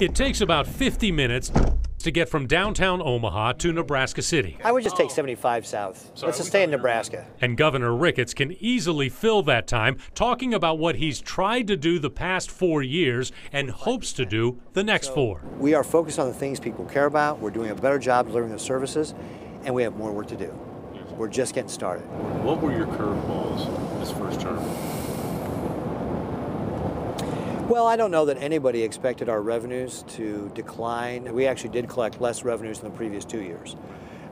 It takes about 50 minutes to get from downtown Omaha to Nebraska City. I would just take 75 south. Let's just stay in Nebraska. And Governor Ricketts can easily fill that time talking about what he's tried to do the past 4 years and hopes to do the next 4. We are focused on the things people care about. We're doing a better job delivering the services, and we have more work to do. We're just getting started. What were your curveballs this first term? Well, I don't know that anybody expected our revenues to decline. We actually did collect less revenues than the previous 2 years.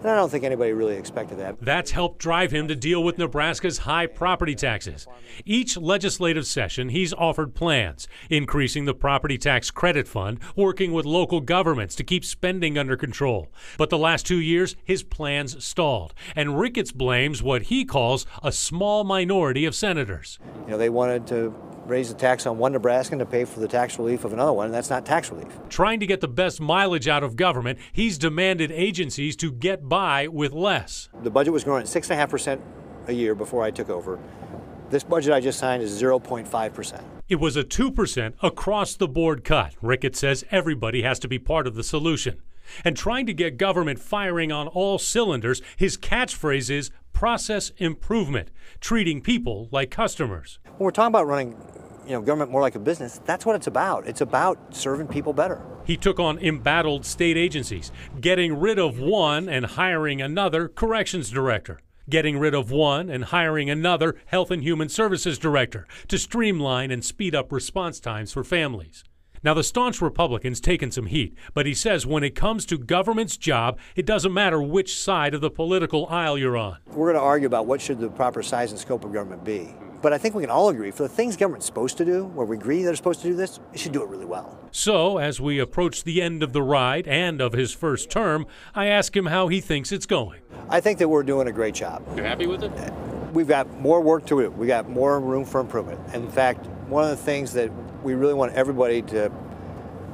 And I don't think anybody really expected that. That's helped drive him to deal with Nebraska's high property taxes. Each legislative session, he's offered plans, increasing the property tax credit fund, working with local governments to keep spending under control. But the last 2 years, his plans stalled. And Ricketts blames what he calls a small minority of senators. You know, they wanted to raise the tax on one Nebraskan to pay for the tax relief of another one, and that's not tax relief. Trying to get the best mileage out of government, he's demanded agencies to get by with less. The budget was growing at 6.5% a year before I took over. This budget I just signed is 0.5%. It was a 2% across-the-board cut. Ricketts says everybody has to be part of the solution. And trying to get government firing on all cylinders, his catchphrase is process improvement, treating people like customers. When we're talking about running government more like a business, that's what it's about. It's about serving people better. He took on embattled state agencies, getting rid of one and hiring another corrections director, getting rid of one and hiring another health and human services director to streamline and speed up response times for families. Now, the staunch Republican's taken some heat, but he says when it comes to government's job, it doesn't matter which side of the political aisle you're on. We're going to argue about what should the proper size and scope of government be. But I think we can all agree, for the things government's supposed to do, where we agree they're supposed to do this, it should do it really well. So, as we approach the end of the ride and of his first term, I ask him how he thinks it's going. I think that we're doing a great job. You're happy with it? We've got more work to do. We've got more room for improvement. In fact, one of the things that we really want everybody to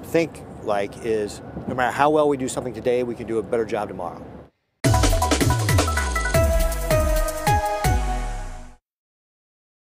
think like is no matter how well we do something today, we can do a better job tomorrow.